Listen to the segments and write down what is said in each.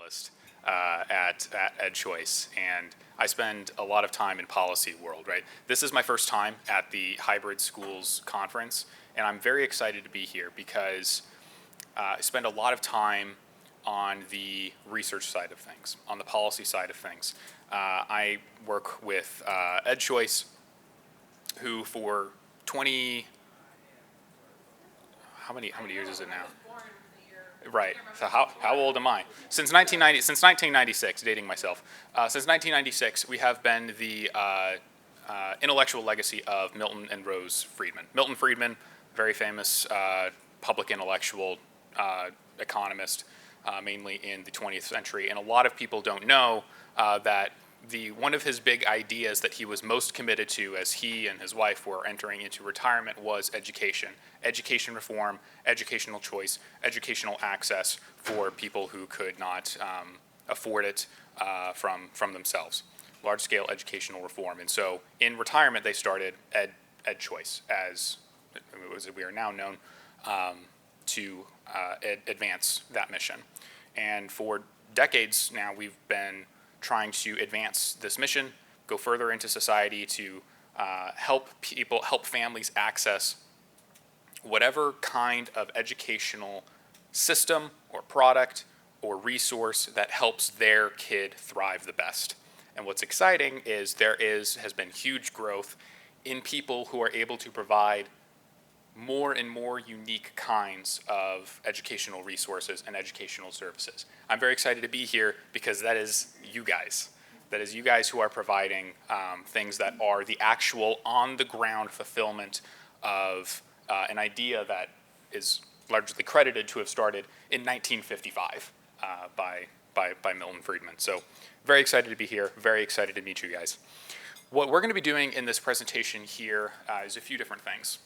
analyst at EdChoice, and I spend a lot of time in policy world, right? This is my first time at the Hybrid Schools Conference, and I'm very excited to be here because I spend a lot of time on the research side of things, on the policy side of things. I work with EdChoice, who for 20, how many years is it now? Right. So how old am I? Since 1996, dating myself. Since 1996, we have been the intellectual legacy of Milton and Rose Friedman. Milton Friedman, very famous public intellectual economist, mainly in the 20th century. And a lot of people don't know that one of his big ideas that he was most committed to as he and his wife were entering into retirement was education. Education reform, educational choice, educational access for people who could not afford it from themselves. Large-scale educational reform. And so in retirement, they started EdChoice, as we are now known, to advance that mission. And for decades now, we've been trying to advance this mission, go further into society to help families access whatever kind of educational system or product or resource that helps their kid thrive the best. And what's exciting is has been huge growth in people who are able to provide more and more unique kinds of educational resources and educational services. I'm very excited to be here because that is you guys. That is you guys who are providing things that are the actual on-the-ground fulfillment of an idea that is largely credited to have started in 1955 by Milton Friedman. So very excited to be here, very excited to meet you guys. What we're going to be doing in this presentation here is a few different things.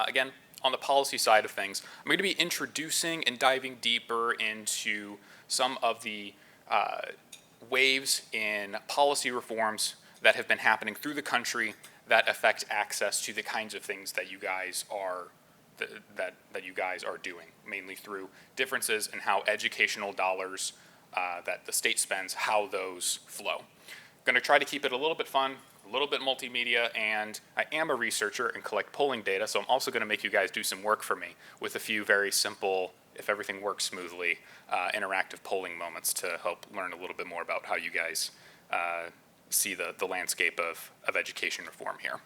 Again, on the policy side of things, I'm going to be introducing and diving deeper into some of the waves in policy reforms that have been happening through the country that affect access to the kinds of things that you guys are that you guys are doing, mainly through differences in how educational dollars that the state spends, how those flow. I'm going to try to keep it a little bit fun, a little bit multimedia, and I am a researcher and collect polling data, so I'm also going to make you guys do some work for me with a few very simple, if everything works smoothly, interactive polling moments to help learn a little bit more about how you guys see the landscape of education reform here.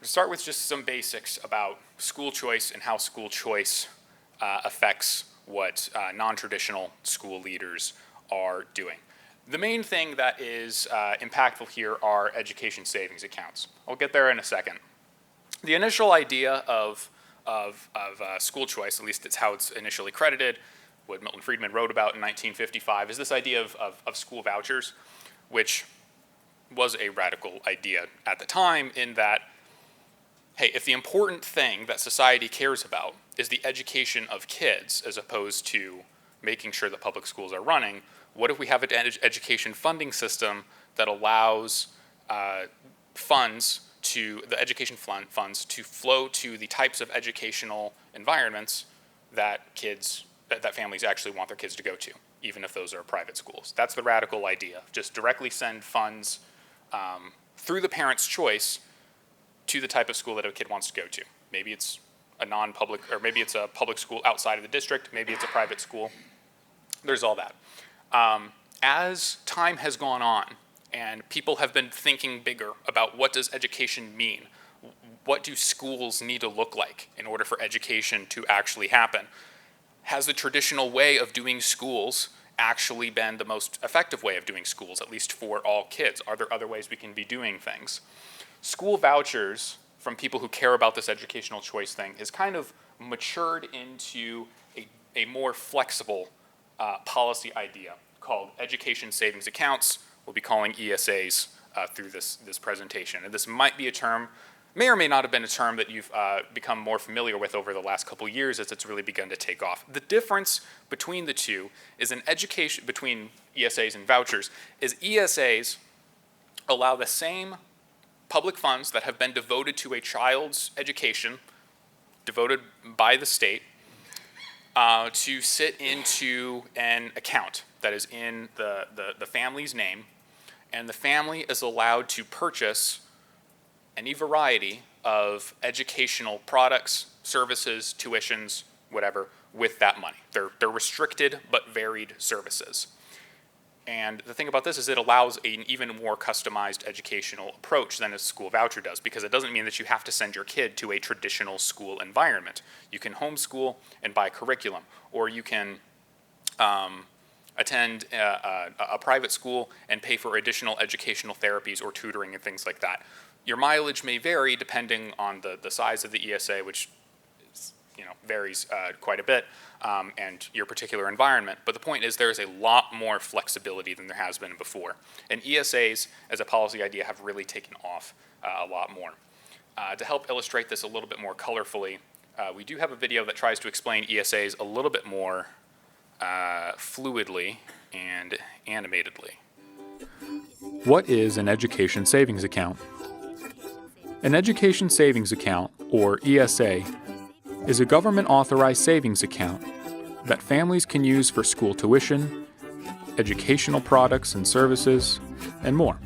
To start with just some basics about school choice and how school choice affects what non-traditional school leaders are doing. The main thing that is impactful here are education savings accounts. I'll get there in a second. The initial idea of school choice, at least it's how it's initially credited, what Milton Friedman wrote about in 1955, is this idea of school vouchers, which was a radical idea at the time in that, hey, if the important thing that society cares about is the education of kids as opposed to making sure that public schools are running, what if we have an education funding system that allows the education funds to flow to the types of educational environments that families actually want their kids to go to, even if those are private schools? That's the radical idea. Just directly send funds through the parent's choice to the type of school that a kid wants to go to. Maybe it's a non-public, or maybe it's a public school outside of the district, maybe it's a private school. There's all that. As time has gone on and people have been thinking bigger about what does education mean, what do schools need to look like in order for education to actually happen, has the traditional way of doing schools actually been the most effective way of doing schools, at least for all kids? Are there other ways we can be doing things? School vouchers, from people who care about this educational choice thing, has kind of matured into a more flexible policy idea called education savings accounts. We'll be calling ESAs through this presentation. And this might be a term, may or may not have been a term that you've become more familiar with over the last couple years as it's really begun to take off. The difference between the two is between ESAs and vouchers, is ESAs allow the same public funds that have been devoted to a child's education, devoted by the state, to sit into an account that is in the family's name, and the family is allowed to purchase any variety of educational products, services, tuitions, whatever, with that money. They're restricted but varied services. And the thing about this is it allows an even more customized educational approach than a school voucher does, because it doesn't mean that you have to send your kid to a traditional school environment. You can homeschool and buy curriculum, or you can attend a private school and pay for additional educational therapies or tutoring and things like that. Your mileage may vary depending on the size of the ESA, which varies quite a bit, and your particular environment. But the point is there is a lot more flexibility than there has been before. And ESAs, as a policy idea, have really taken off a lot more. To help illustrate this a little bit more colorfully, we do have a video that tries to explain ESAs a little bit more fluidly and animatedly. What is an education savings account? An education savings account, or ESA, is a government-authorized savings account that families can use for school tuition, educational products and services, and more.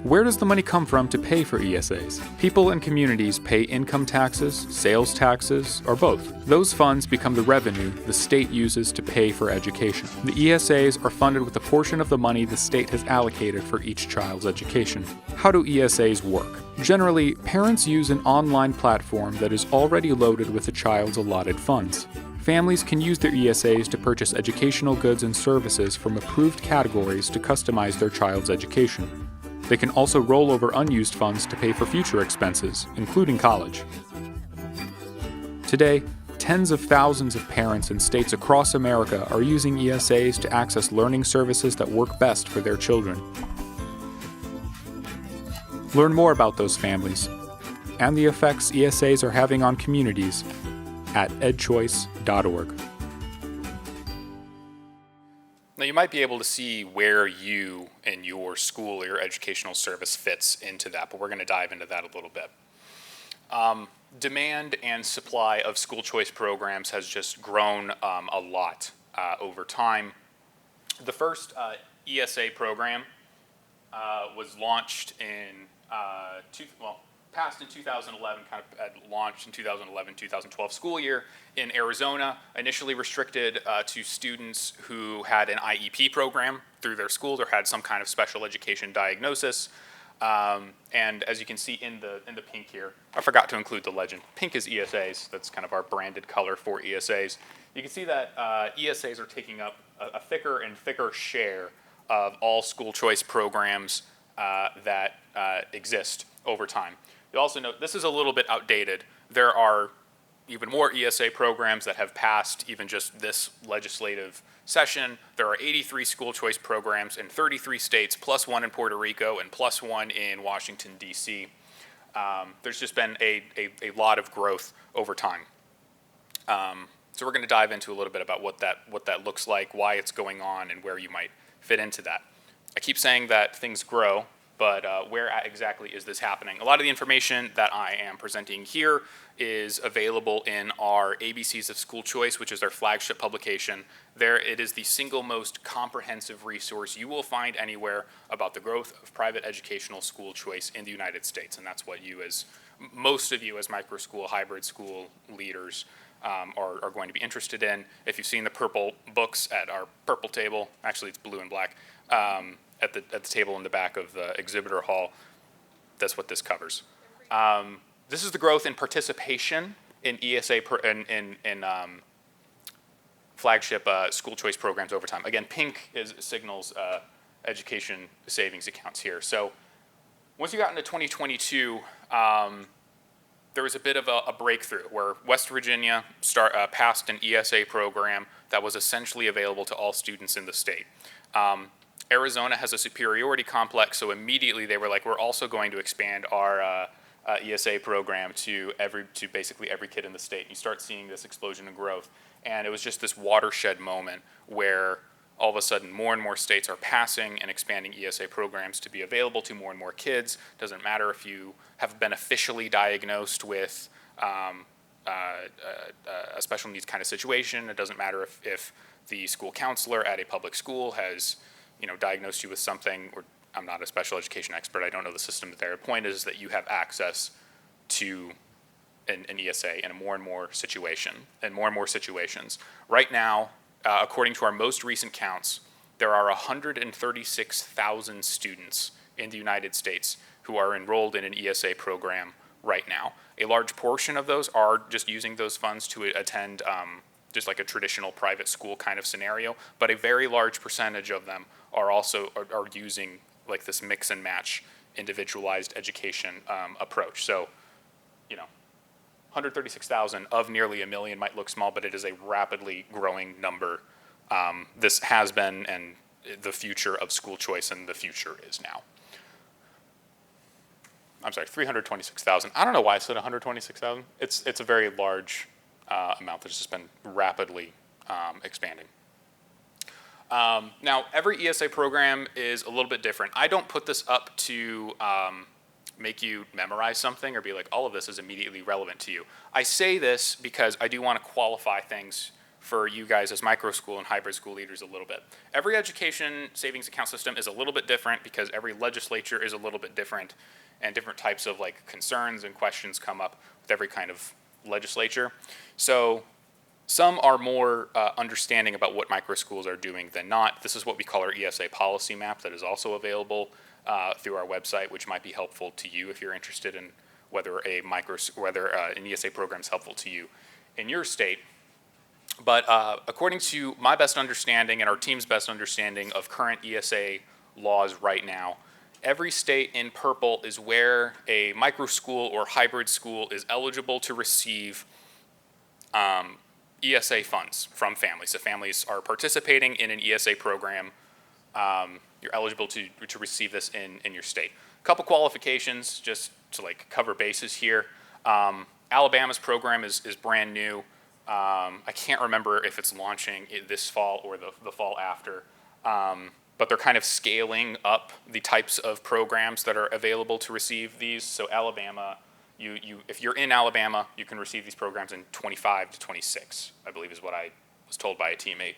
Where does the money come from to pay for ESAs? People and communities pay income taxes, sales taxes, or both. Those funds become the revenue the state uses to pay for education. The ESAs are funded with a portion of the money the state has allocated for each child's education. How do ESAs work? Generally, parents use an online platform that is already loaded with the child's allotted funds. Families can use their ESAs to purchase educational goods and services from approved categories to customize their child's education. They can also roll over unused funds to pay for future expenses, including college. Today, tens of thousands of parents in states across America are using ESAs to access learning services that work best for their children. Learn more about those families and the effects ESAs are having on communities at edchoice.org. Now, you might be able to see where you and your school or your educational service fits into that, but we're going to dive into that a little bit. Demand and supply of school choice programs has just grown a lot over time. The first ESA program was launched in, passed in 2011, kind of launched in 2011-2012 school year in Arizona, initially restricted to students who had an IEP program through their schools or had some kind of special education diagnosis. And as you can see in the pink here, I forgot to include the legend. Pink is ESAs. That's kind of our branded color for ESAs. You can see that ESAs are taking up a thicker and thicker share of all school choice programs that exist over time. You'll also note this is a little bit outdated. There are even more ESA programs that have passed even just this legislative session. There are 83 school choice programs in 33 states, plus one in Puerto Rico and plus one in Washington, D.C. There's just been a lot of growth over time. So we're going to dive into a little bit about what that looks like, why it's going on, and where you might fit into that. I keep saying that things grow, but where exactly is this happening? A lot of the information that I am presenting here is available in our ABCs of School Choice, which is our flagship publication. There, it is the single most comprehensive resource you will find anywhere about the growth of private educational school choice in the United States, and that's what most of you as micro school, hybrid school leaders are going to be interested in. If you've seen the purple books at our purple table, actually it's blue and black, at the table in the back of the exhibitor hall, that's what this covers. This is the growth in participation in ESA in flagship school choice programs over time. Again, pink signals education savings accounts here. So once you got into 2022, there was a bit of a breakthrough where West Virginia passed an ESA program that was essentially available to all students in the state. Arizona has a superiority complex, so immediately they were like, we're also going to expand our ESA program to basically every kid in the state. You start seeing this explosion in growth, and it was just this watershed moment where all of a sudden more and more states are passing and expanding ESA programs to be available to more and more kids. Doesn't matter if you have been officially diagnosed with a special needs kind of situation. It doesn't matter if the school counselor at a public school has, diagnosed you with something. Or I'm not a special education expert. I don't know the system there. The point is that you have access to an ESA in more and more situations. Right now, according to our most recent counts, there are 136,000 students in the United States who are enrolled in an ESA program right now. A large portion of those are just using those funds to attend just like a traditional private school kind of scenario, but a very large percentage of them are also are using like this mix and match individualized education approach. So, 136,000 of nearly 1 million might look small, but it is a rapidly growing number. This has been and the future of school choice, and the future is now. I'm sorry, 326,000. I don't know why I said 126,000. It's a very large amount that's just been rapidly expanding. Now, every ESA program is a little bit different. I don't put this up to make you memorize something or be like, all of this is immediately relevant to you. I say this because I do want to qualify things for you guys as micro school and hybrid school leaders a little bit. Every education savings account system is a little bit different because every legislature is a little bit different, and different types of like concerns and questions come up with every kind of legislature. So some are more understanding about what micro schools are doing than not. This is what we call our ESA policy map that is also available through our website, which might be helpful to you if you're interested in whether an ESA program is helpful to you in your state. But according to my best understanding and our team's best understanding of current ESA laws right now, every state in purple is where a micro school or hybrid school is eligible to receive ESA funds from families. So families are participating in an ESA program. You're eligible to receive this in your state. A couple qualifications just to like cover bases here. Alabama's program is brand new. I can't remember if it's launching this fall or the fall after. But they're kind of scaling up the types of programs that are available to receive these. So Alabama, if you're in Alabama, you can receive these programs in 25 to 26, I believe is what I was told by a teammate.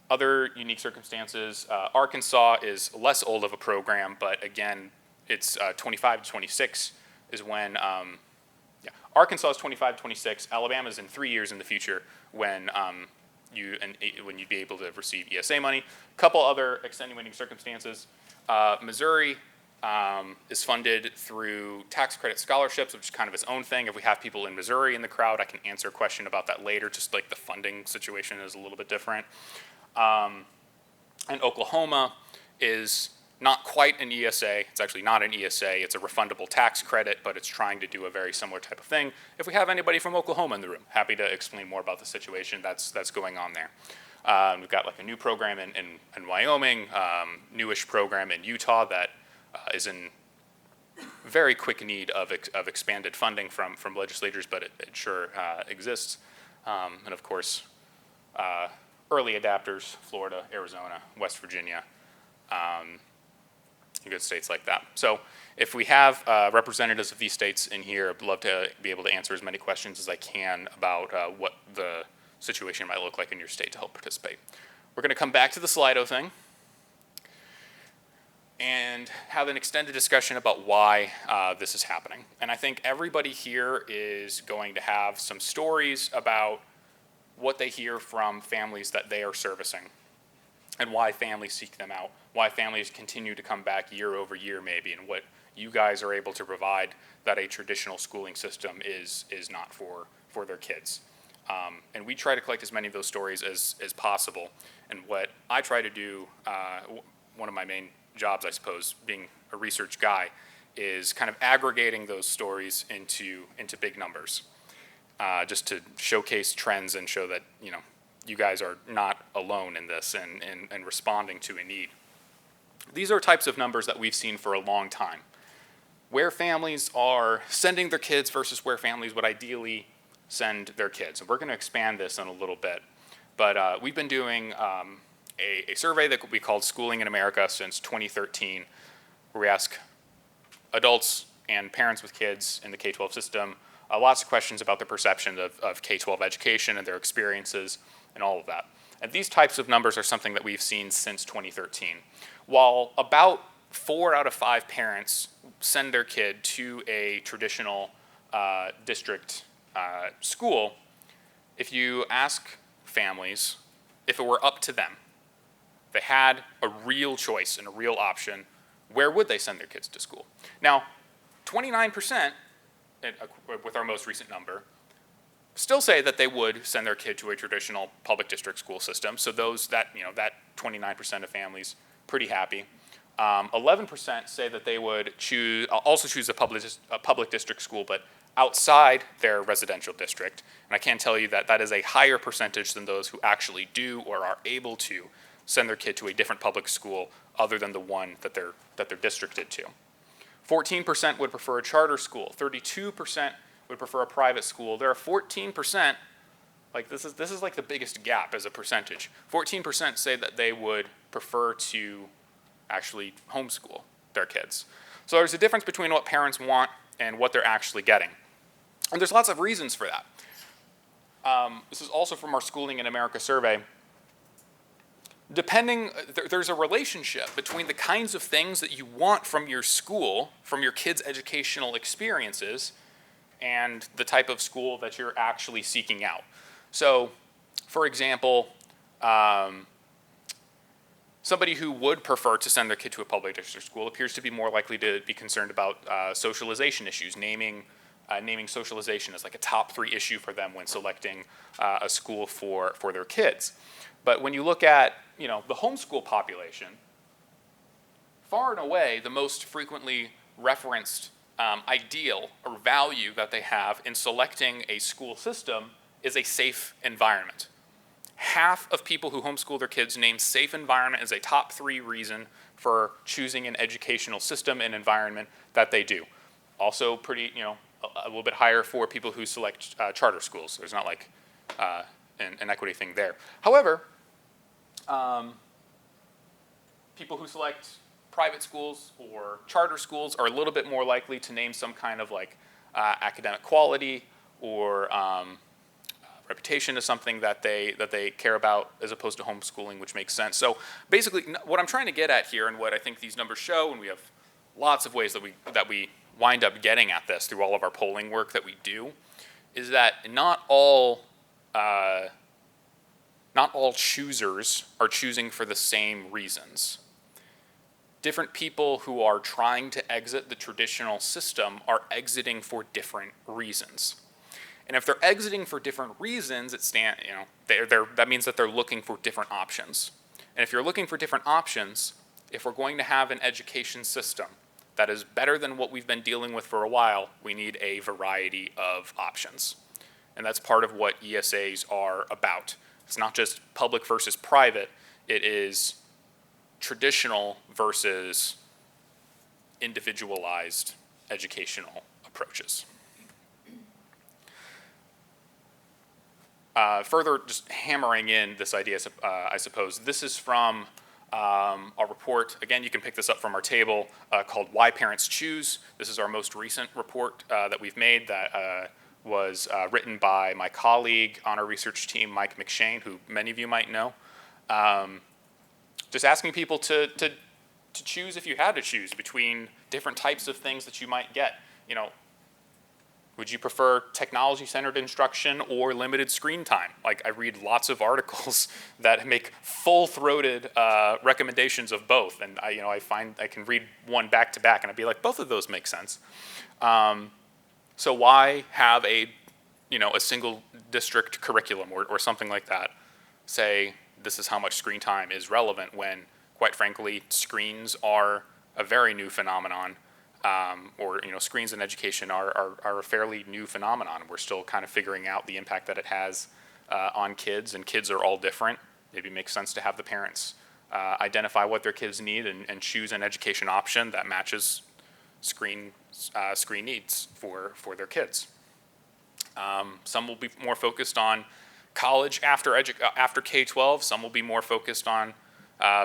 Other unique circumstances, Arkansas is less old of a program, but again, it's 25 to 26 is when, Arkansas is 25 to 26, Alabama is in 3 years in the future when you'd be able to receive ESA money. A couple other extenuating circumstances. Missouri is funded through tax credit scholarships, which is kind of its own thing. If we have people in Missouri in the crowd, I can answer a question about that later. Just like the funding situation is a little bit different. And Oklahoma is not quite an ESA. It's actually not an ESA. It's a refundable tax credit, but it's trying to do a very similar type of thing. If we have anybody from Oklahoma in the room, happy to explain more about the situation that's going on there. We've got like a new program in Wyoming, newish program in Utah that is in very quick need of expanded funding from legislators, but it sure exists. And of course, early adapters, Florida, Arizona, West Virginia, good states like that. So if we have representatives of these states in here, I'd love to be able to answer as many questions as I can about what the situation might look like in your state to help participate. We're going to come back to the Slido thing and have an extended discussion about why this is happening. And I think everybody here is going to have some stories about what they hear from families that they are servicing and why families seek them out, why families continue to come back year over year maybe, and what you guys are able to provide that a traditional schooling system is not for their kids. And we try to collect as many of those stories as possible. And what I try to do, one of my main jobs, I suppose, being a research guy, is kind of aggregating those stories into big numbers, just to showcase trends and show that, you guys are not alone in this and responding to a need. These are types of numbers that we've seen for a long time. Where families are sending their kids versus where families would ideally send their kids. And we're going to expand this in a little bit. But we've been doing a survey that we called Schooling in America since 2013, where we ask adults and parents with kids in the K-12 system lots of questions about the perception of K-12 education and their experiences and all of that. And these types of numbers are something that we've seen since 2013. While about 4 out of 5 parents send their kid to a traditional district school, if you ask families, if it were up to them, they had a real choice and a real option, where would they send their kids to school? Now, 29%, with our most recent number, still say that they would send their kid to a traditional public district school system. So that 29% of families, pretty happy. 11% say that they would also choose a public district school, but outside their residential district. And I can tell you that that is a higher percentage than those who actually do or are able to send their kid to a different public school other than the one that they're districted to. 14% would prefer a charter school. 32% would prefer a private school. There are 14%, like this is like the biggest gap as a percentage. 14% say that they would prefer to actually homeschool their kids. So there's a difference between what parents want and what they're actually getting. And there's lots of reasons for that. This is also from our Schooling in America survey. There's a relationship between the kinds of things that you want from your school, from your kids' educational experiences, and the type of school that you're actually seeking out. So, for example, somebody who would prefer to send their kid to a public district school appears to be more likely to be concerned about socialization issues, naming socialization as like a top 3 issue for them when selecting a school for their kids. But when you look at the homeschool population, far and away the most frequently referenced ideal or value that they have in selecting a school system is a safe environment. Half of people who homeschool their kids name safe environment as a top 3 reason for choosing an educational system and environment that they do. Also pretty, a little bit higher for people who select charter schools. There's not like an equity thing there. However, people who select private schools or charter schools are a little bit more likely to name some kind of like academic quality or reputation as something that they care about, as opposed to homeschooling, which makes sense. So basically, what I'm trying to get at here, and what I think these numbers show, and we have lots of ways that we wind up getting at this through all of our polling work that we do, is that not all choosers are choosing for the same reasons. Different people who are trying to exit the traditional system are exiting for different reasons. And if they're exiting for different reasons, that means that they're looking for different options. And if you're looking for different options, if we're going to have an education system that is better than what we've been dealing with for a while, we need a variety of options. And that's part of what ESAs are about. It's not just public versus private, it is traditional versus individualized educational approaches. Further, just hammering in this idea, I suppose, this is from a report. Again, you can pick this up from our table called Why Parents Choose. This is our most recent report that we've made that was written by my colleague on our research team, Mike McShane, who many of you might know. Just asking people to choose, if you had to choose between different types of things that you might get. Would you prefer technology-centered instruction or limited screen time? Like, I read lots of articles that make full-throated recommendations of both, and I find I can read one back to back, and I'd be like, both of those make sense. So why have a single district curriculum or something like that say this is how much screen time is relevant when, quite frankly, screens are a very new phenomenon. Screens in education are a fairly new phenomenon. We're still kind of figuring out the impact that it has on kids, and kids are all different. Maybe it makes sense to have the parents identify what their kids need and choose an education option that matches screen needs for their kids. Some will be more focused on college after K-12. Some will be more focused on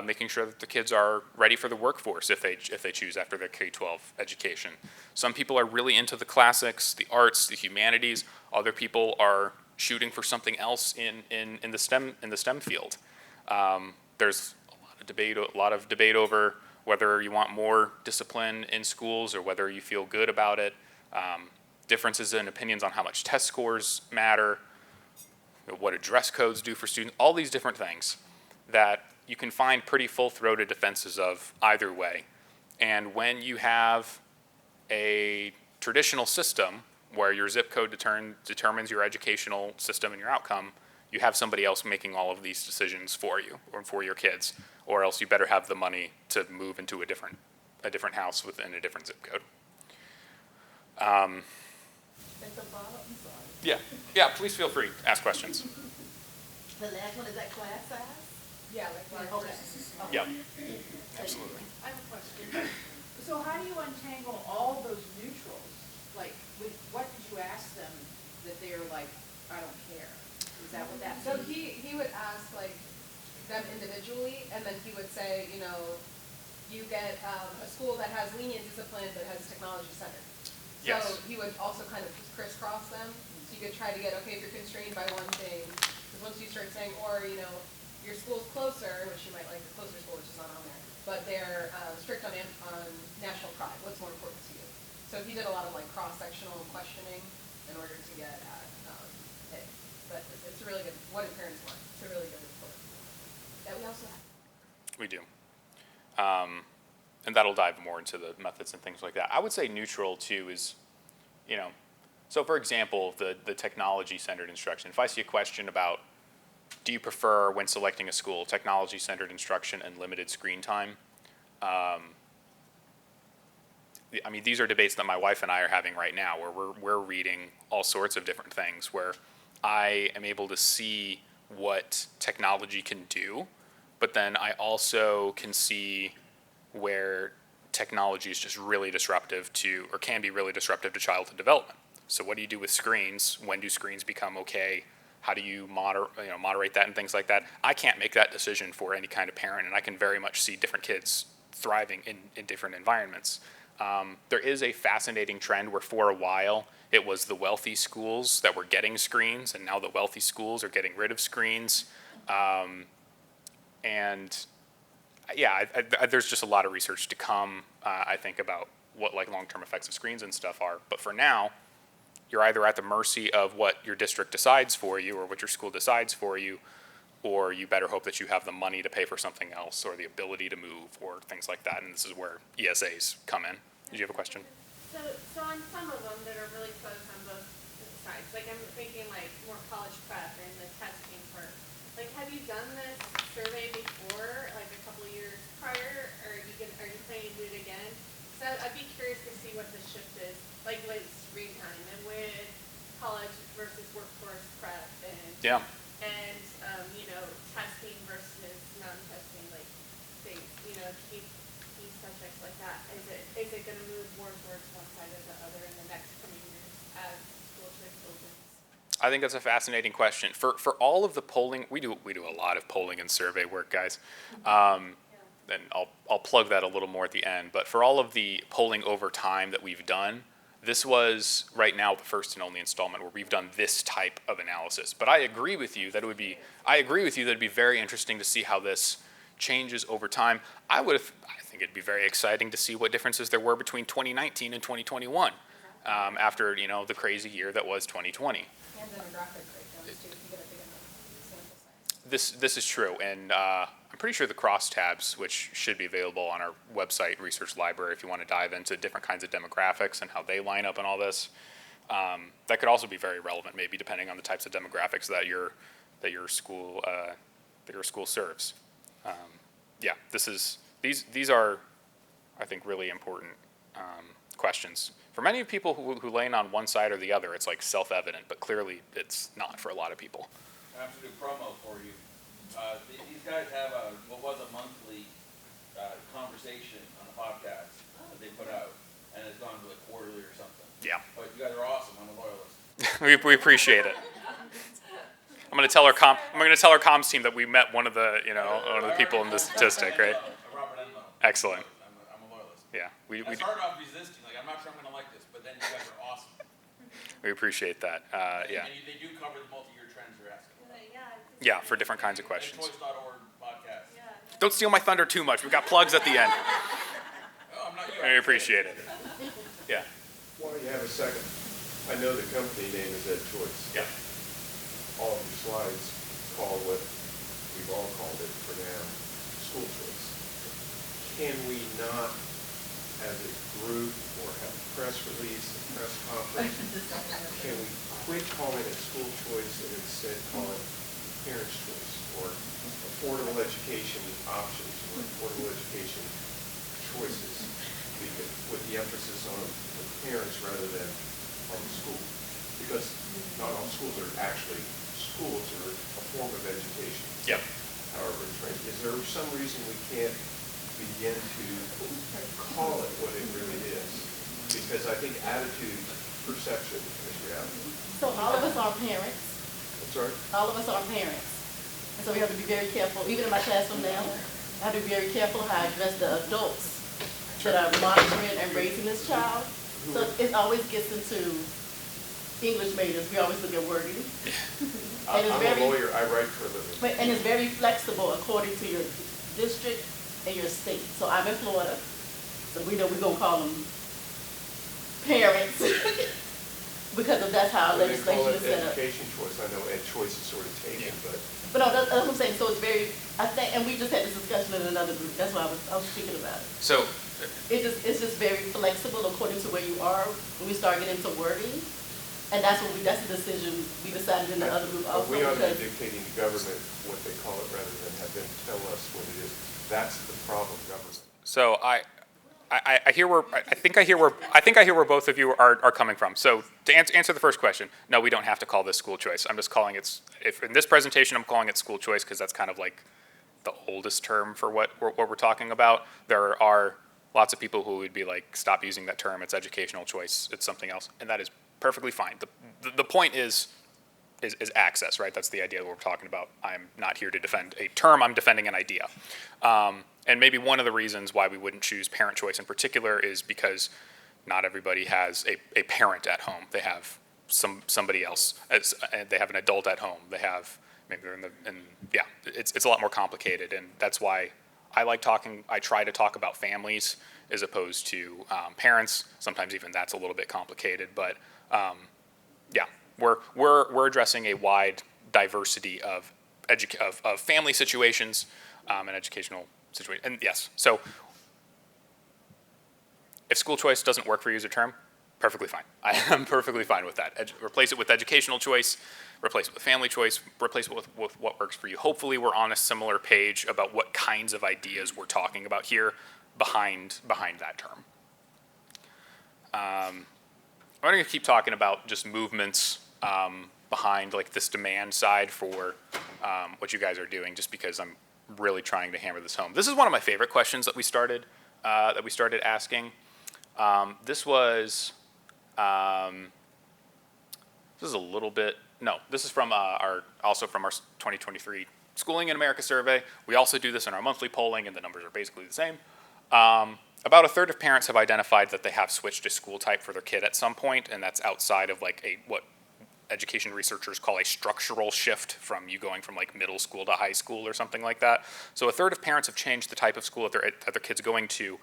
making sure that the kids are ready for the workforce if they choose after their K-12 education. Some people are really into the classics, the arts, the humanities. Other people are shooting for something else in the STEM field. There's a lot of debate over whether you want more discipline in schools or whether you feel good about it. Differences in opinions on how much test scores matter, what do dress codes do for students, all these different things that you can find pretty full-throated defenses of either way. And when you have a traditional system where your zip code determines your educational system and your outcome, you have somebody else making all of these decisions for you or for your kids, or else you better have the money to move into a different house within a different zip code. At the bottom, I'm sorry. Yeah, please feel free to ask questions. The last one, is that class size? Yeah, like large Okay. versus Okay. Yeah, absolutely. I have a question. So how do you untangle all those neutrals? Like, what did you ask them that they're like, I don't care? Is that what that So means? he would ask like them individually, and then he would say, you get a school that has lenient discipline but has technology centered. So Yes. he would also kind of just crisscross them. So you could try to get, okay, if you're constrained by one thing, because once you start saying, or your school's closer, which you might like the closer school, which is not on there, but they're strict on national pride. What's more important to you? So he did a lot of like cross-sectional questioning in order to get at it. But it's a really good, what do parents want? It's a really good report that we also have. We do. And that'll dive more into the methods and things like that. I would say neutral too is, so for example, the technology-centered instruction. If I see a question about, do you prefer when selecting a school, technology-centered instruction and limited screen time? These are debates that my wife and I are having right now, where we're reading all sorts of different things, where I am able to see what technology can do, but then I also can see where technology is just really disruptive to, or can be really disruptive to childhood development. So what do you do with screens? When do screens become okay? How do you moderate that and things like that? I can't make that decision for any kind of parent, and I can very much see different kids thriving in different environments. There is a fascinating trend where for a while it was the wealthy schools that were getting screens, and now the wealthy schools are getting rid of screens. There's just a lot of research to come, I think, about what like long-term effects of screens and stuff are. But for now, you're either at the mercy of what your district decides for you or what your school decides for you, or you better hope that you have the money to pay for something else or the ability to move or things like that. And this is where ESAs come in. Did you have a question? So on some of them that are really close on both sides, like I'm thinking like more college prep and the testing part. Like, have you done this survey before, like a couple of years prior, or are you planning to do it again? So I'd be curious to see what the shift is, like with screen time and with college versus workforce prep and testing versus non-testing, like things, key subjects like that. Is it going to move more towards one side or the other in the next coming years as school choice opens? I think that's a fascinating question. For all of the polling, we do a lot of polling and survey work, guys. And I'll plug that a little more at the end. But for all of the polling over time that we've done, this was right now the first and only installment where we've done this type of analysis. But I agree with you that it'd be very interesting to see how this changes over time. I think it'd be very exciting to see what differences there were between 2019 and 2021 after the crazy year that was 2020. And demographic breakdowns too, if you get a big enough sample size. This is true, and I'm pretty sure the crosstabs, which should be available on our website research library if you want to dive into different kinds of demographics and how they line up and all this, that could also be very relevant, maybe depending on the types of demographics that your school serves. These are, I think, really important questions. For many people who lean on one side or the other, it's like self-evident, but clearly it's not for a lot of people. Absolute promo for you. These guys have what was a monthly conversation on a podcast that they put out, and it's gone to like quarterly or something. Yeah. But you guys are awesome. I'm a loyalist. we appreciate it. I'm gonna tell our comms team that we met one of the people in this statistic, right? Robert Enlow. Excellent. I'm a loyalist. Yeah, we I started off resisting, like, I'm not sure I'm gonna like this, but then you guys are awesome. we appreciate that. Yeah, And they do cover the multi-year trends you're asking about. yeah, for different kinds of questions. EdChoice.org podcast. Don't steal my thunder too much. We've got plugs at the end. Oh, I'm not you. I appreciate it. Yeah. While you have a second, I know the company name is EdChoice. Yeah. All of your slides call what we've all called it for now, school choice. Can we not, as a group, or have a press release, a press conference, can we quit calling it school choice and instead call it parents' choice, or affordable education options, or affordable education choices, because, with the emphasis on the parents rather than on the school? Because not all schools are actually schools, or a form of education. Yep. However it's ranked. Is there some reason we can't begin to call it what it really is? Because I think attitude, perception is reality. So all of us are parents. I'm sorry? All of us are parents. And so we have to be very careful, even in my classroom now, I have to be very careful how I address the adults that are monitoring and raising this child. So it always gets into English majors, we always look at wording. I'm a lawyer, I write for a living. And it's very flexible according to your district and your state. So I'm in Florida, so we know we're gonna call them parents because of that's how our So they call legislation it is set up. education choice. I know EdChoice is sort of taken, but But no, that's what I'm saying. So it's very, I think, and we just had this discussion in another group. That's why I was speaking about it. So, It's just very flexible according to where you are when we start getting into wording. And that's the decision we decided in the other group but also we ought to be because, dictating to government what they call it rather than have them tell us what it is. That's the problem, government. so I hear where I think I hear where both of you are coming from. So to answer the first question, no, we don't have to call this school choice. I'm just calling it. If in this presentation, I'm calling it school choice because that's kind of like the oldest term for what we're talking about. There are lots of people who would be like, stop using that term. It's educational choice. It's something else, and that is perfectly fine. The point is access, right? That's the idea that we're talking about. I'm not here to defend a term. I'm defending an idea. And maybe one of the reasons why we wouldn't choose parent choice in particular is because not everybody has a parent at home. They have somebody else. They have an adult at home. They have maybe they're it's a lot more complicated, and that's why I try to talk about families as opposed to parents. Sometimes even that's a little bit complicated, but we're addressing a wide diversity of family situations and educational situations. And yes, so if school choice doesn't work for you as a term, perfectly fine. I am perfectly fine with that. Replace it with educational choice, replace it with family choice, replace it with what works for you. Hopefully we're on a similar page about what kinds of ideas we're talking about here behind that term. I'm going to keep talking about just movements behind like this demand side for what you guys are doing, just because I'm really trying to hammer this home. This is one of my favorite questions that we started asking. This is a little bit, no, this is from also from our 2023 Schooling in America survey. We also do this in our monthly polling, and the numbers are basically the same. About a third of parents have identified that they have switched a school type for their kid at some point, and that's outside of like what education researchers call a structural shift from you going from like middle school to high school or something like that. So a third of parents have changed the type of school that their kids are going to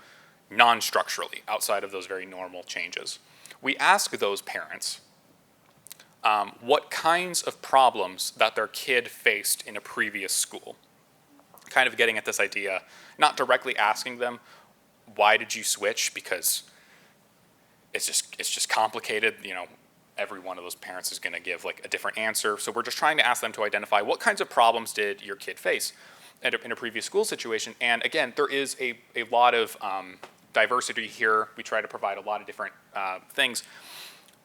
non-structurally, outside of those very normal changes. We ask those parents what kinds of problems that their kid faced in a previous school. Kind of getting at this idea, not directly asking them, why did you switch? Because it's just complicated. You know, every one of those parents is going to give like a different answer. So we're just trying to ask them to identify what kinds of problems did your kid face in a previous school situation. And again, there is a lot of diversity here. We try to provide a lot of different things.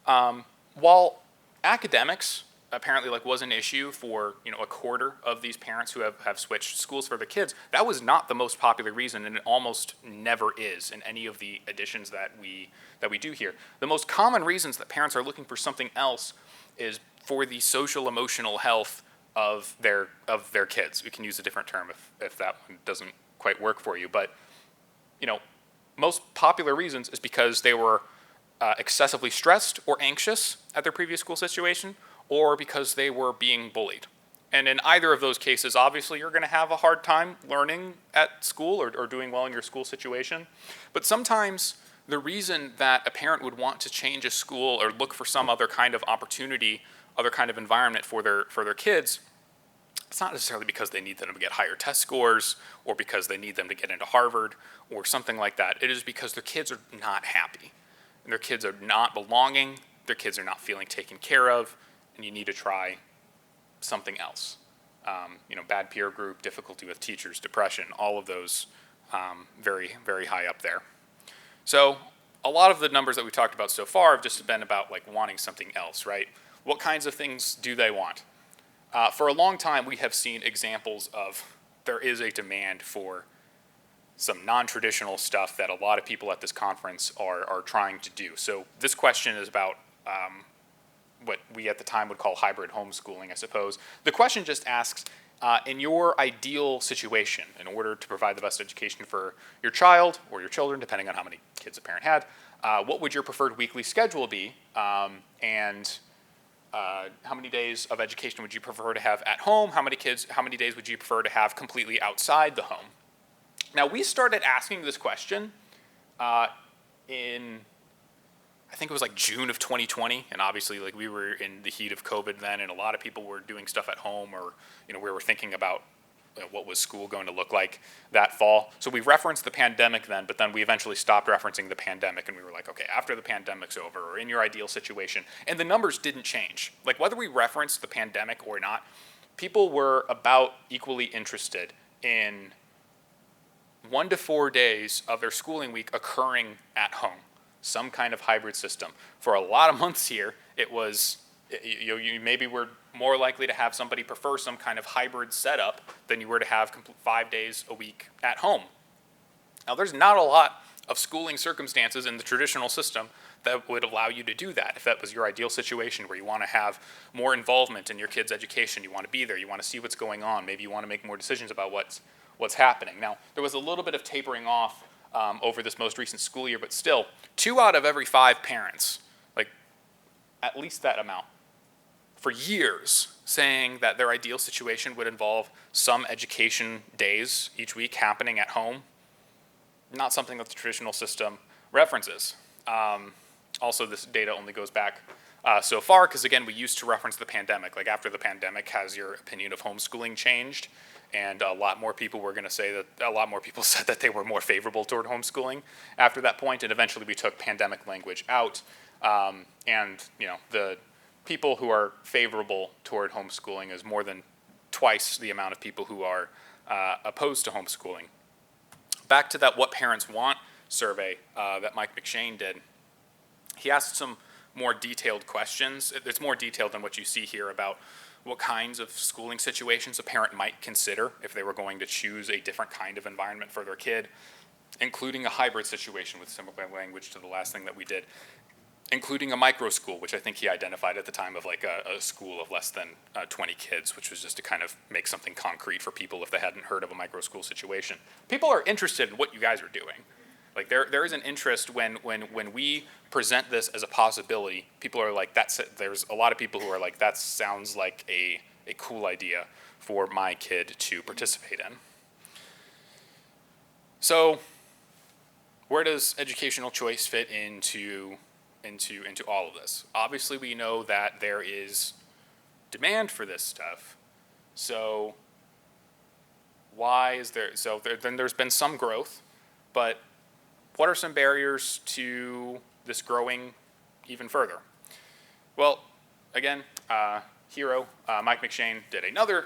While academics apparently like was an issue for a quarter of these parents who have switched schools for their kids, that was not the most popular reason, and it almost never is in any of the additions that we do here. The most common reasons that parents are looking for something else is for the social emotional health of their kids. We can use a different term if that one doesn't quite work for you. But most popular reasons is because they were excessively stressed or anxious at their previous school situation, or because they were being bullied. And in either of those cases, obviously, you're going to have a hard time learning at school or doing well in your school situation. But sometimes the reason that a parent would want to change a school or look for some other kind of opportunity, other kind of environment for their kids, it's not necessarily because they need them to get higher test scores or because they need them to get into Harvard or something like that. It is because their kids are not happy and their kids are not belonging, their kids are not feeling taken care of, and you need to try something else. Bad peer group, difficulty with teachers, depression, all of those very, very high up there. So a lot of the numbers that we've talked about so far have just been about like wanting something else, right? What kinds of things do they want? For a long time, we have seen examples of there is a demand for some non-traditional stuff that a lot of people at this conference are trying to do. So this question is about what we at the time would call hybrid homeschooling, I suppose. The question just asks, in your ideal situation, in order to provide the best education for your child or your children, depending on how many kids a parent had, what would your preferred weekly schedule be? And how many days of education would you prefer to have at home? How many days would you prefer to have completely outside the home? Now, we started asking this question in, I think it was like June of 2020, and obviously like we were in the heat of COVID then, and a lot of people were doing stuff at home, or we were thinking about what was school going to look like that fall. So we referenced the pandemic then, but then we eventually stopped referencing the pandemic, and we were like, okay, after the pandemic's over, or in your ideal situation, and the numbers didn't change. Like whether we referenced the pandemic or not, people were about equally interested in 1 to 4 days of their schooling week occurring at home, some kind of hybrid system. For a lot of months here, it was, you maybe were more likely to have somebody prefer some kind of hybrid setup than you were to have 5 days a week at home. Now, there's not a lot of schooling circumstances in the traditional system that would allow you to do that. If that was your ideal situation where you want to have more involvement in your kids' education, you want to be there, you want to see what's going on, maybe you want to make more decisions about what's happening. Now, there was a little bit of tapering off over this most recent school year, but still, 2 out of every 5 parents, like at least that amount, for years, saying that their ideal situation would involve some education days each week happening at home. Not something that the traditional system references. Also, this data only goes back so far, because again, we used to reference the pandemic. Like after the pandemic, has your opinion of homeschooling changed? And a lot more people were going to say that, a lot more people said that they were more favorable toward homeschooling after that point, and eventually we took pandemic language out. And the people who are favorable toward homeschooling is more than twice the amount of people who are opposed to homeschooling. Back to that What Parents Want survey that Mike McShane did, he asked some more detailed questions. It's more detailed than what you see here about what kinds of schooling situations a parent might consider if they were going to choose a different kind of environment for their kid, including a hybrid situation with similar language to the last thing that we did, including a micro school, which I think he identified at the time of like a school of less than 20 kids, which was just to kind of make something concrete for people if they hadn't heard of a micro school situation. People are interested in what you guys are doing. Like there is an interest when we present this as a possibility. People are like, there's a lot of people who are like, that sounds like a cool idea for my kid to participate in. So where does educational choice fit into all of this? Obviously, we know that there is demand for this stuff. So why is there? So then there's been some growth, but what are some barriers to this growing even further? Well, again, hero Mike McShane did another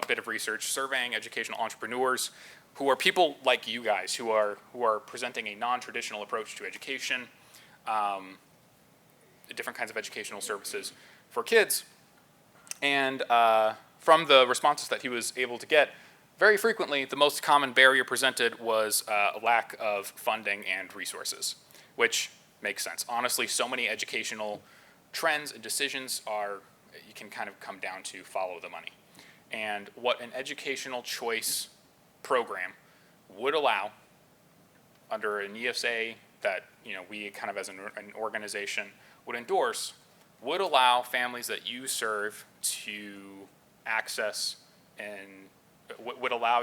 bit of research surveying educational entrepreneurs who are people like you guys who are presenting a non-traditional approach to education, different kinds of educational services for kids. And from the responses that he was able to get, very frequently, the most common barrier presented was a lack of funding and resources, which makes sense. Honestly, so many educational trends and decisions you can kind of come down to follow the money. and what an educational choice program would allow under an ESA that we kind of as an organization would endorse, would allow families that you serve to access and would allow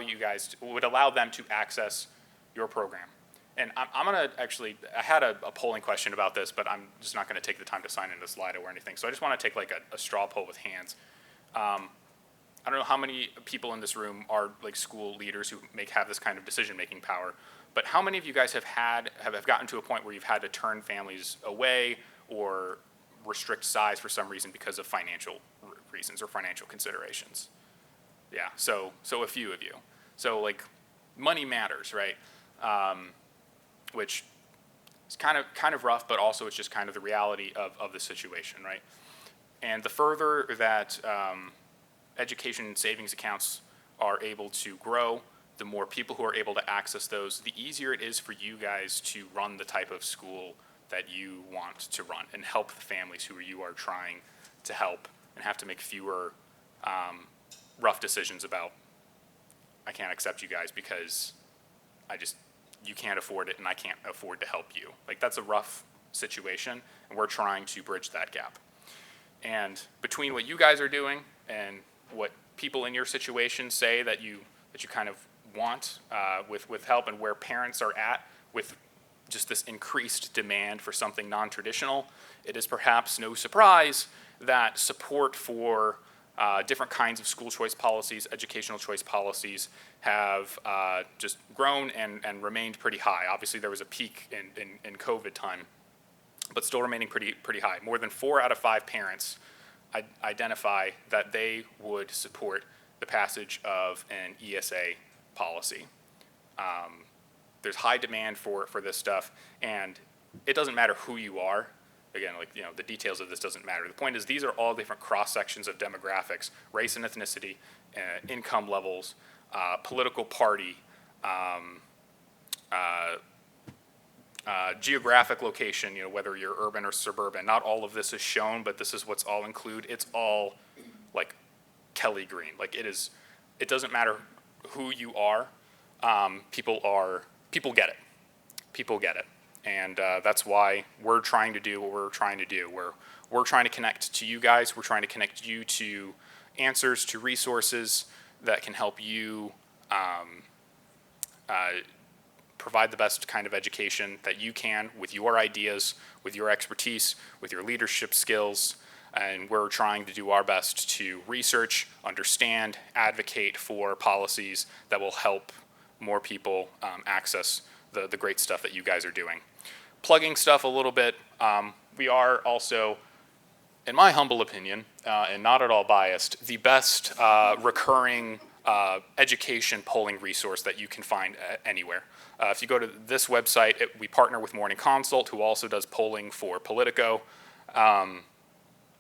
them to access your program. And I'm going to actually, I had a polling question about this, but I'm just not going to take the time to sign into Slido or anything. So I just want to take like a straw poll with hands. I don't know how many people in this room are like school leaders who have this kind of decision-making power, but how many of you guys have gotten to a point where you've had to turn families away or restrict size for some reason because of financial reasons or financial considerations? Yeah, so a few of you. So like money matters, right? Which is kind of rough, but also it's just kind of the reality of the situation, right? And the further that education savings accounts are able to grow, the more people who are able to access those, the easier it is for you guys to run the type of school that you want to run and help the families who you are trying to help and have to make fewer rough decisions about, I can't accept you guys because you can't afford it and I can't afford to help you. Like that's a rough situation, and we're trying to bridge that gap. And between what you guys are doing and what people in your situation say that you kind of want with help, and where parents are at with just this increased demand for something non-traditional, it is perhaps no surprise that support for different kinds of school choice policies, educational choice policies have just grown and remained pretty high. Obviously, there was a peak in COVID time, but still remaining pretty high. More than 4 out of 5 parents identify that they would support the passage of an ESA policy. There's high demand for this stuff, and it doesn't matter who you are. Again, the details of this doesn't matter. The point is these are all different cross-sections of demographics, race and ethnicity, income levels, political party, geographic location, whether you're urban or suburban. Not all of this is shown, but this is what's all included. It's all like Kelly Green. Like it doesn't matter who you are. People get it. People get it. And that's why we're trying to do what we're trying to do. We're trying to connect to you guys. We're trying to connect you to answers, to resources that can help you provide the best kind of education that you can with your ideas, with your expertise, with your leadership skills. And we're trying to do our best to research, understand, advocate for policies that will help more people access the great stuff that you guys are doing. Plugging stuff a little bit, we are also, in my humble opinion, and not at all biased, the best recurring education polling resource that you can find anywhere. If you go to this website, we partner with Morning Consult, who also does polling for Politico.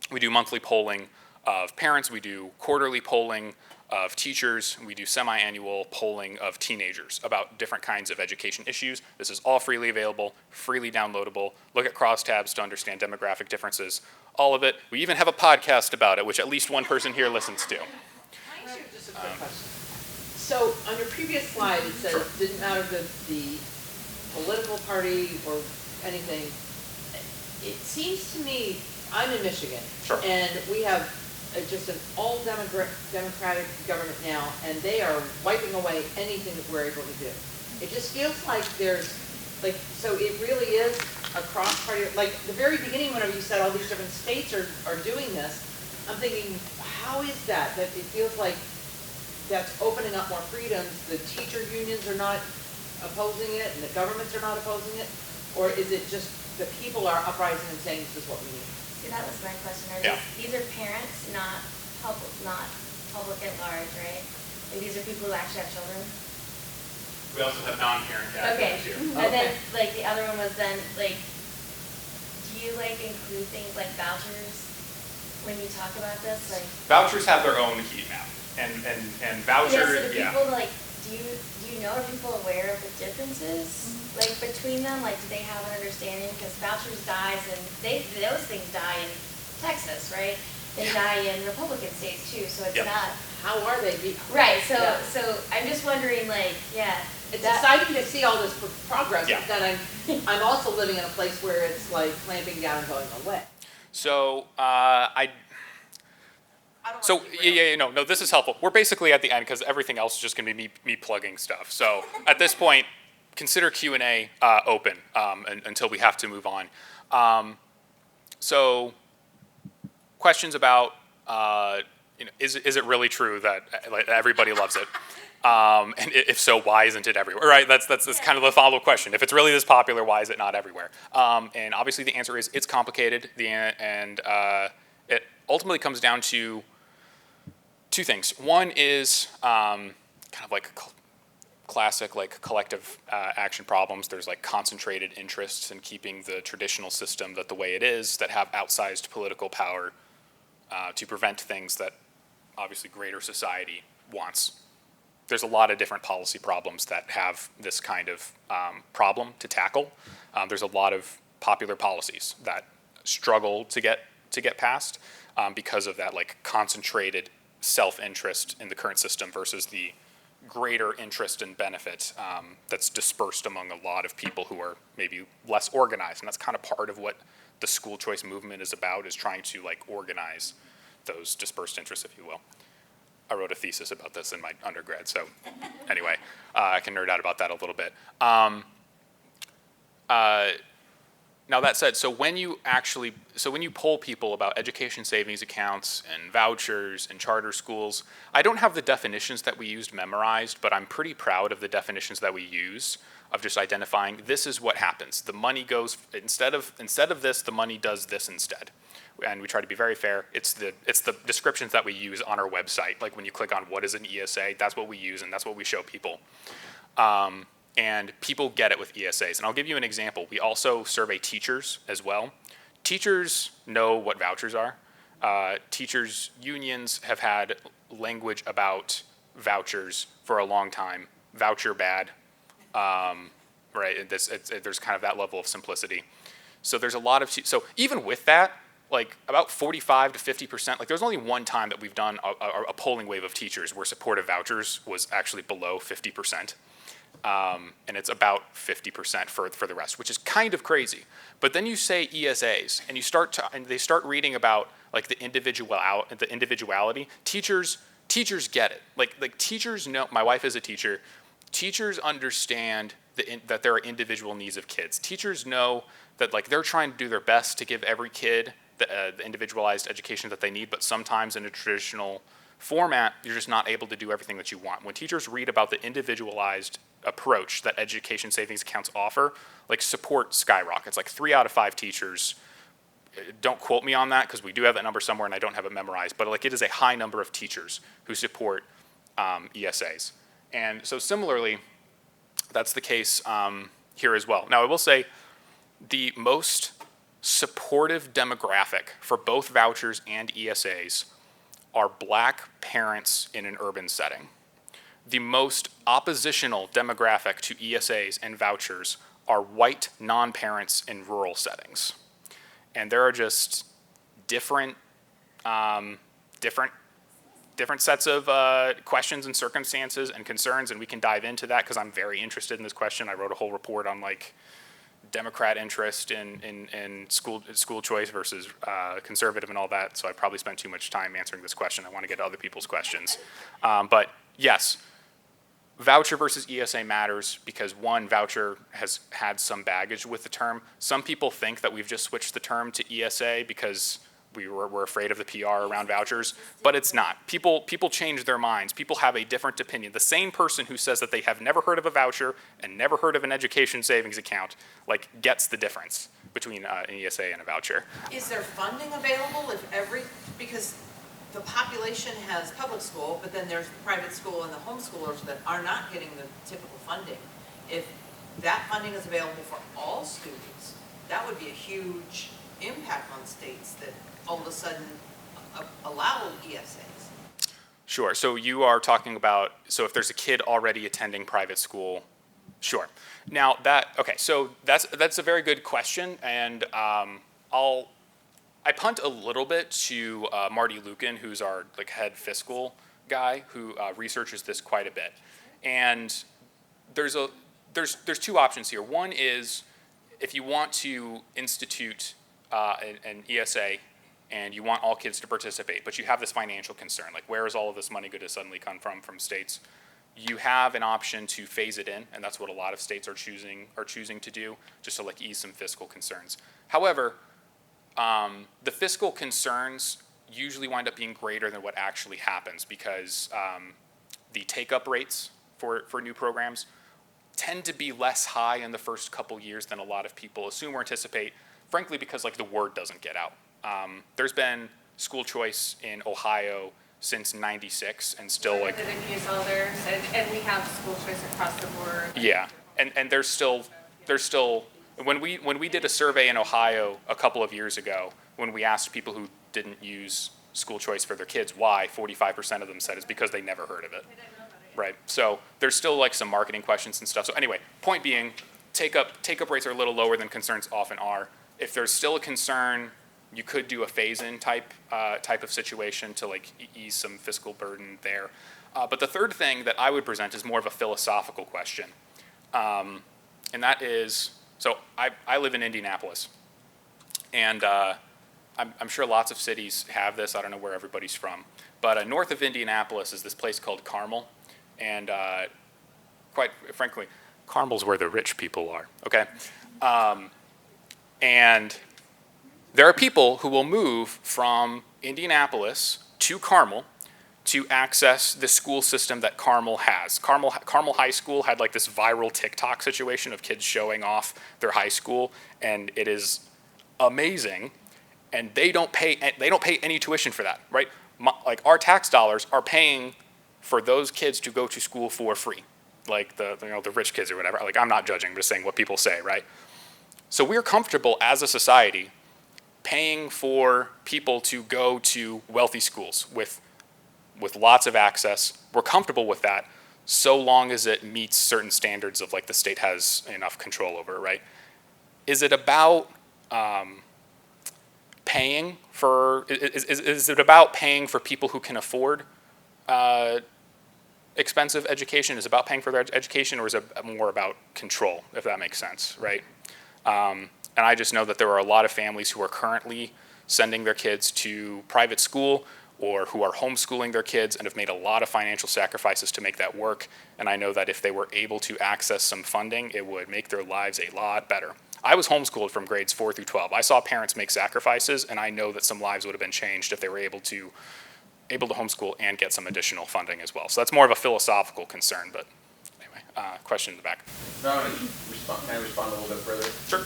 We do monthly polling of parents, we do quarterly polling of teachers, we do semi-annual polling of teenagers about different kinds of education issues. This is all freely available, freely downloadable. Look at crosstabs to understand demographic differences, all of it. We even have a podcast about it, which at least one person here listens to. Can I ask you just a quick question? So on your previous slide, it says it didn't matter the political party or anything. It seems to me, I'm in Michigan, Sure. and we have just an all democratic government now, and they are wiping away anything that we're able to do. It just feels like so it really is a cross-party, like the very beginning whenever you said all these different states are doing this, I'm thinking, how is that? That it feels like that's opening up more freedoms. The teacher unions are not opposing it, and the governments are not opposing it? Or is it just the people are uprising and saying this is what we need? See, that was my question. Yeah. These are parents, not public at large, right? Like these are people who actually have children. We also have non-parent Okay. here. And then like the other one was then like, do you like include things like vouchers when you talk about this? Like Vouchers have their own heat map, and vouchers, yeah. So do people like, do you know, are people aware of the differences like between them? Like, do they have an understanding? Because vouchers dies and those things die in Texas, right? they die in Republican states too, so it's Yep. not. How are they Right, so, Yeah. so I'm just wondering, like, yeah. It's exciting to see all this progress, Yeah. but then I'm also living in a place where it's like clamping down and going away. So I don't So wanna derail. yeah, no, this is helpful. We're basically at the end because everything else is just going to be me plugging stuff. So at this point, consider Q&A open until we have to move on. So questions about is it really true that like, everybody loves it? And if so, why isn't it everywhere? Right, that's kind of the follow-up question. If it's really this popular, why is it not everywhere? And obviously the answer is it's complicated. And it ultimately comes down to two things. One is kind of like classic like collective action problems. There's like concentrated interests in keeping the traditional system the way it is that have outsized political power to prevent things that obviously greater society wants. There's a lot of different policy problems that have this kind of problem to tackle. There's a lot of popular policies that struggle to get passed because of that like concentrated self-interest in the current system versus the greater interest and benefit that's dispersed among a lot of people who are maybe less organized. And that's kind of part of what the school choice movement is about, is trying to like organize those dispersed interests, if you will. I wrote a thesis about this in my undergrad, so anyway, I can nerd out about that a little bit. Now that said, so when you poll people about education savings accounts and vouchers and charter schools, I don't have the definitions that we used memorized, but I'm pretty proud of the definitions that we use of just identifying this is what happens. The money goes, instead of this, the money does this instead. And we try to be very fair. It's the descriptions that we use on our website. Like when you click on what is an ESA, that's what we use and that's what we show people. And people get it with ESAs. And I'll give you an example. We also survey teachers as well. Teachers know what vouchers are. Teachers' unions have had language about vouchers for a long time. Voucher bad, right? There's kind of that level of simplicity. So there's a lot of, so even with that, like about 45 to 50%, like there's only one time that we've done a polling wave of teachers where support of vouchers was actually below 50%. And it's about 50% for the rest, which is kind of crazy. But then you say ESAs, and and they start reading about like the individuality. Teachers get it. Like teachers know. My wife is a teacher. Teachers understand that there are individual needs of kids. Teachers know that like they're trying to do their best to give every kid the individualized education that they need, but sometimes in a traditional format, you're just not able to do everything that you want. When teachers read about the individualized approach that education savings accounts offer, like support skyrockets. Like 3 out of 5 teachers, don't quote me on that because we do have that number somewhere and I don't have it memorized, but like it is a high number of teachers who support ESAs. And so similarly, that's the case here as well. Now I will say the most supportive demographic for both vouchers and ESAs are Black parents in an urban setting. The most oppositional demographic to ESAs and vouchers are white non-parents in rural settings. And there are just different sets of questions and circumstances and concerns, and we can dive into that because I'm very interested in this question. I wrote a whole report on like Democrat interest in school choice versus conservative and all that, so I probably spent too much time answering this question. I want to get to other people's questions. But yes, voucher versus ESA matters because one, voucher has had some baggage with the term. Some people think that we've just switched the term to ESA because we're afraid of the PR around vouchers, but it's not. People change their minds. People have a different opinion. The same person who says that they have never heard of a voucher and never heard of an education savings account, like gets the difference between an ESA and a voucher. Is there funding available because the population has public school, but then there's private school and the homeschoolers that are not getting the typical funding. If that funding is available for all students, that would be a huge impact on states that all of a sudden allow ESAs. Sure, so you are talking about, so if there's a kid already attending private school, sure. Now so that's a very good question, and I'll I punt a little bit to Marty Lukin, who's our like head fiscal guy, who researches this quite a bit. And there's two options here. One is if you want to institute an ESA and you want all kids to participate, but you have this financial concern, like where is all of this money going to suddenly come from states? You have an option to phase it in, and that's what a lot of states are choosing to do, just to like ease some fiscal concerns. However, the fiscal concerns usually wind up being greater than what actually happens because the take-up rates for new programs tend to be less high in the first couple years than a lot of people assume or anticipate, frankly, because like the word doesn't get out. There's been school choice in Ohio since '96 and still like. The diffuse others, and we have school choice across the board. Yeah, and there's still when we did a survey in Ohio a couple of years ago, when we asked people who didn't use school choice for their kids why, 45% of them said it's because they never heard of it. Right. So there's still like some marketing questions and stuff. So anyway, point being, take up rates are a little lower than concerns often are. If there's still a concern, you could do a phase-in type of situation to like ease some fiscal burden there. But the third thing that I would present is more of a philosophical question, and that is, so I live in Indianapolis, and I'm sure lots of cities have this. I don't know where everybody's from, but north of Indianapolis is this place called Carmel, and quite frankly, Carmel's where the rich people are. Okay, and there are people who will move from Indianapolis to Carmel to access the school system that Carmel has. Carmel High School had like this viral TikTok situation of kids showing off their high school, and it is amazing. And they don't pay any tuition for that, right? Like our tax dollars are paying for those kids to go to school for free, like the rich kids or whatever. Like I'm not judging, I'm just saying what people say, right? So we're comfortable as a society paying for people to go to wealthy schools with lots of access. We're comfortable with that so long as it meets certain standards of like the state has enough control over it, right? Is it about paying for, is it about paying for people who can afford expensive education? Is it about paying for their education, or is it more about control, if that makes sense, right? And I just know that there are a lot of families who are currently sending their kids to private school or who are homeschooling their kids and have made a lot of financial sacrifices to make that work. And I know that if they were able to access some funding, it would make their lives a lot better. I was homeschooled from grades 4 through 12. I saw parents make sacrifices, and I know that some lives would have been changed if they were able to homeschool and get some additional funding as well. So that's more of a philosophical concern, but anyway, question in the back. No, can I respond a little bit further? Sure.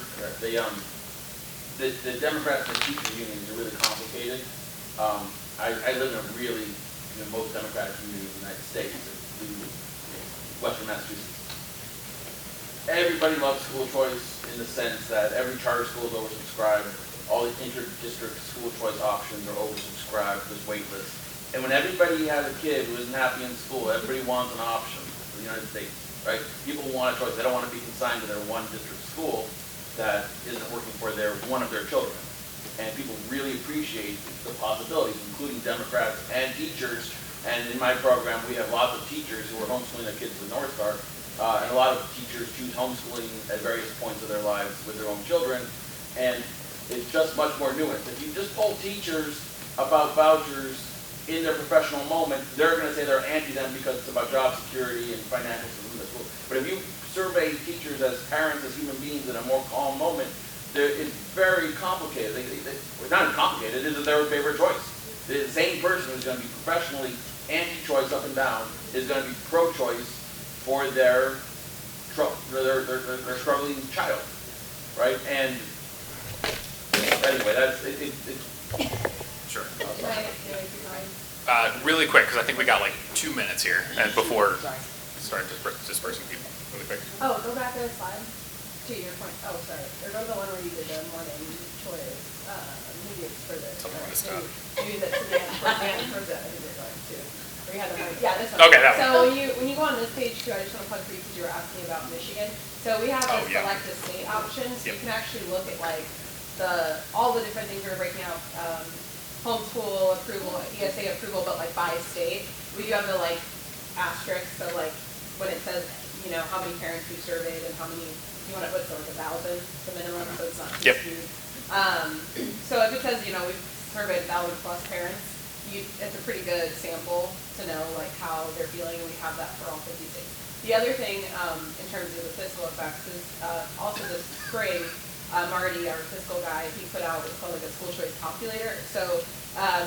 The Democrats and the teacher unions are really complicated. I live in a really, most Democratic community in the United States, Western Massachusetts. Everybody loves school choice in the sense that every charter school is oversubscribed, all the inter-district school choice options are oversubscribed, there's wait lists. And when everybody has a kid who isn't happy in school, everybody wants an option for the United States, right? People want a choice. They don't want to be consigned to their one district school that isn't working for one of their children. And people really appreciate the possibilities, including Democrats and teachers. And in my program, we have lots of teachers who are homeschooling their kids in North Star. And a lot of teachers choose homeschooling at various points of their lives with their own children. And it's just much more nuanced. If you just poll teachers about vouchers in their professional moment, they're going to say they're anti them because it's about job security and financial stability at school. But if you survey teachers as parents, as human beings in a more calm moment, it's very complicated. It's not complicated, it is their favorite choice. The same person who's going to be professionally anti-choice up and down is going to be pro-choice for their struggling child, right? And anyway, that's it. Sure. Right. Really quick, because I think we got like 2 minutes here, and before start dispersing people. Really quick. Oh, go back to the slide. To your point. Oh, sorry. Or go to the one where you did the morning choice meetings for this. Something like that. Maybe that's Savannah for that. I think they're going to. Where you had the yeah, this one. Okay, that one. So when you go on this page too, I just want to plug for you because you were asking about Michigan. So we have the select a state option. So you can actually look at like all the different things we were breaking out, homeschool approval, ESA approval, but like by state. We do have the like asterisk, so like when it says, you know, how many parents we surveyed and how many, you want to put like 1,000, the minimum, so it's not too skewed. So if it says, you know, we've surveyed 1,000 plus parents, it's a pretty good sample to know like how they're feeling, and we have that for all 50 states. The other thing in terms of the fiscal effects is also this spring, Marty, our fiscal guy, he put out what's called like a school choice calculator. So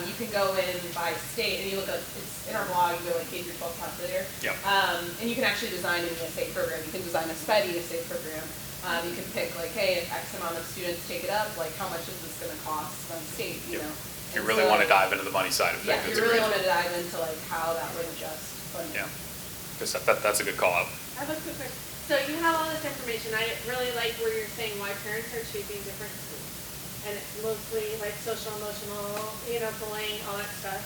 you can go in by state, and you look at, it's in our blog, you go like K through 12 calculator. Yep. And you can actually design an ESA program. You can design a SPED ESA program. You can pick like, hey, if X amount of students take it up, like how much is this going to cost from state, you know? If you really want to dive into the money side of things. Yeah, if you really want to dive into like how that would adjust funding. Yeah, because that's a good call out. I have a quick question. So you have all this information. I really like where you're saying why parents are choosing different schools. And it's mostly like social, emotional, you know, bullying, all that stuff.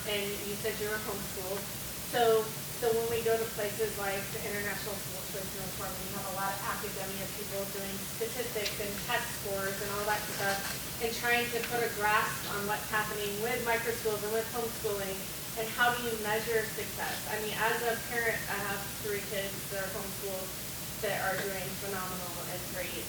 And you said you were homeschooled. So when we go to places like the International School Choice Network, we have a lot of academia people doing statistics and test scores and all that stuff, and trying to put a grasp on what's happening with microschools and with homeschooling, and how do you measure success? I mean, as a parent, I have 3 kids that are homeschooled that are doing phenomenal and great,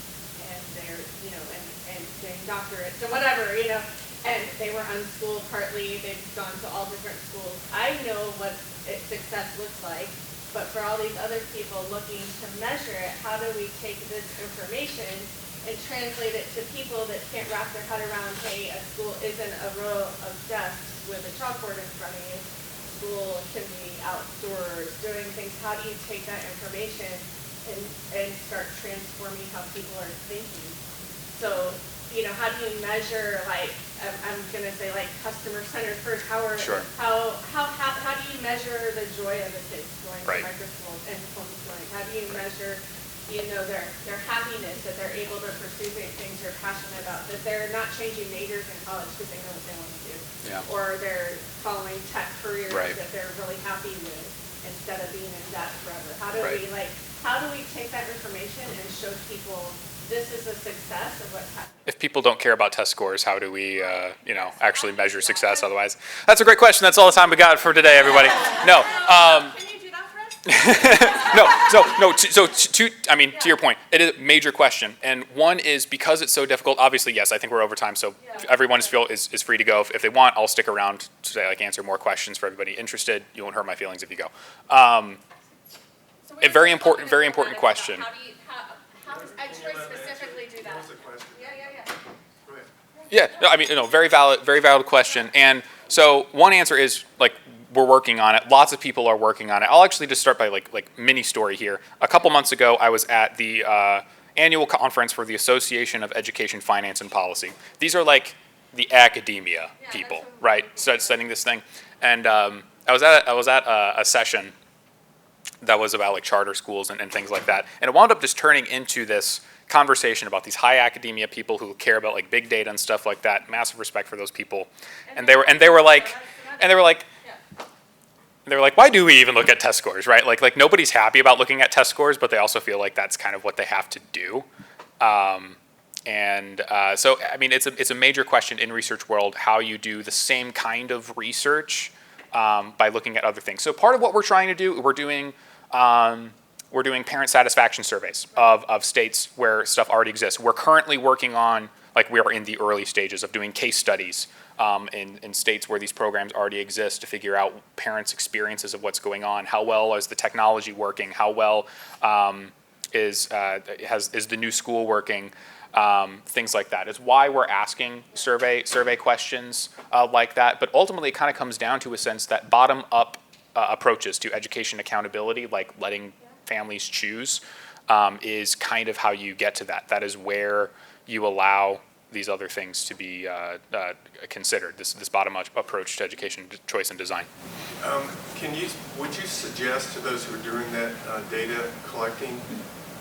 and they're, you know, and getting doctorates or whatever, you know, and they were unschooled partly, they've gone to all different schools. I know what success looks like, but for all these other people looking to measure it, how do we take this information and translate it to people that can't wrap their head around, hey, a school isn't a row of desks with a chalkboard in front of you. School can be outdoors, doing things. How do you take that information and start transforming how people are thinking? So, you know, how do you measure, like, I'm going to say, like, customer-centered first. How do you measure the joy of the kids going to microschool and homeschooling? How do you measure, you know, their happiness, that they're able to pursue things they're passionate about, that they're not changing majors in college because they know what they want to do, or they're following tech careers that they're really happy with instead of being in debt forever? How do we take that information and show people this is a success of what's happening? If people don't care about test scores, how do we, you know, actually measure success otherwise? That's a great question. That's all the time we got for today, everybody. No. Can you do that for us? I mean, to your point, it is a major question. And one is because it's so difficult, obviously, yes, I think we're over time, so everyone is free to go. If they want, I'll stick around to say, like, answer more questions for everybody interested. You won't hurt my feelings if you go. A very important question. How does EdChoice specifically do that? What was the question? Yeah. Go ahead. Yeah, no, I mean, no, very valid question. And so one answer is, like, we're working on it. Lots of people are working on it. I'll actually just start by like mini story here. A couple months ago, I was at the annual conference for the Association of Education, Finance, and Policy. These are like the academia people, right? Studying this thing. And I was at a session that was about like charter schools and things like that. And it wound up just turning into this conversation about these high academia people who care about like big data and stuff like that. Massive respect for those people. And they were like, why do we even look at test scores, right? Like nobody's happy about looking at test scores, but they also feel like that's kind of what they have to do. So I mean, it's a major question in research world how you do the same kind of research by looking at other things. So part of what we're trying to do, we're doing parent satisfaction surveys of states where stuff already exists. We're currently working on, like we are in the early stages of doing case studies in states where these programs already exist to figure out parents' experiences of what's going on. How well is the technology working? How well is the new school working? Things like that. It's why we're asking survey questions like that. But ultimately, it kind of comes down to a sense that bottom-up approaches to education accountability, like letting families choose, is kind of how you get to that. That is where you allow these other things to be considered. This bottom-up approach to education choice and design. Would you suggest to those who are doing that data collecting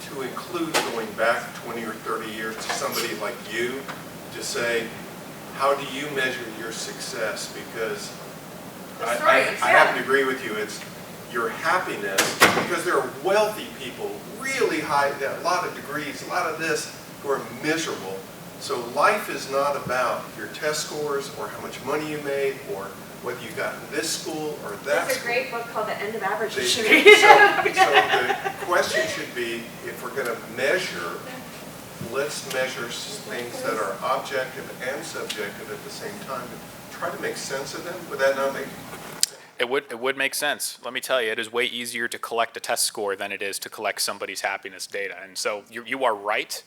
to include going back 20 or 30 years to somebody like you to say, how do you measure your success? Because I happen to agree with you. It's your happiness, because there are wealthy people, really high, a lot of degrees, a lot of this, who are miserable. So life is not about your test scores or how much money you made or whether you got in this school or that There's a school. great book called The End of Average. They- You should so, read it. so the question should be, if we're going to measure, let's measure things that are objective and subjective at the same time. Try to make sense of them. Would that not make? It would make sense. Let me tell you, it is way easier to collect a test score than it is to collect somebody's happiness data. And so you are right.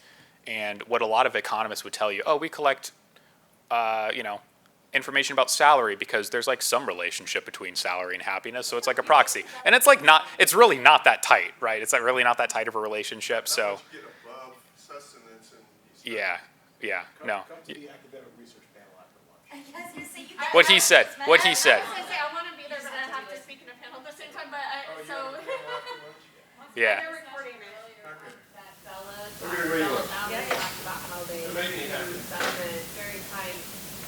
And what a lot of economists would tell you, oh, we collect, information about salary because there's like some relationship between salary and happiness. So it's like a proxy. And it's like it's really not that tight, right? It's like really not that tight of a relationship. So Not much get above sustenance and you start- no. Come to the academic research panel after lunch. I guess you say you What he said, what he said. I was gonna say, I wanna be there, but I have to speak in a panel at the same time, but Oh, you so. have a panel after lunch? Yeah. They're recording it. Okay. That Bella, We're gonna read Bella it. Downer talked about how they They're making it do happen. assessment, very tied,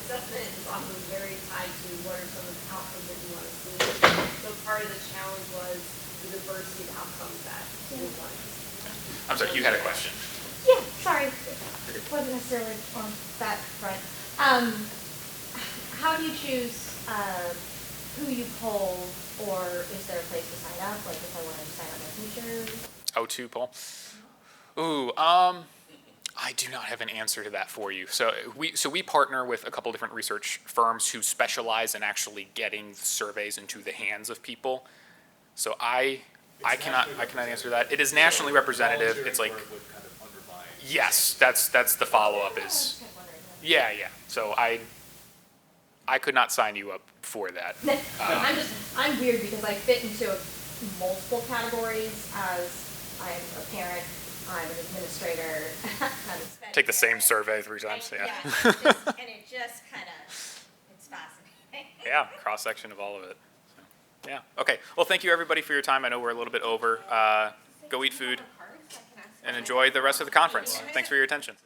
assessment is often very tied to what are some of the outcomes that you want to see. So part of the challenge was the diversity of outcomes that we wanted to see. I'm sorry, you had a question. Yeah, sorry, it wasn't necessarily on that front. How do you choose who you poll, or is there a place to sign up? Like if I wanted to sign up my teacher? O2 poll. Ooh, I do not have an answer to that for you. So we partner with a couple different research firms who specialize in actually getting surveys into the hands of people. So I cannot answer that. It is nationally representative. It's like, yes, that's the follow-up is, yeah. So I could not sign you up for that. I'm weird because I fit into multiple categories as I'm a parent, I'm an administrator, I'm a Take the same survey 3 times, yeah. And it just kind of, it's fascinating. Yeah, cross-section of all of it. So, yeah, okay. Well, thank you everybody for your time. I know we're a little bit over. Go eat food and enjoy the rest of the conference. Thanks for your attention.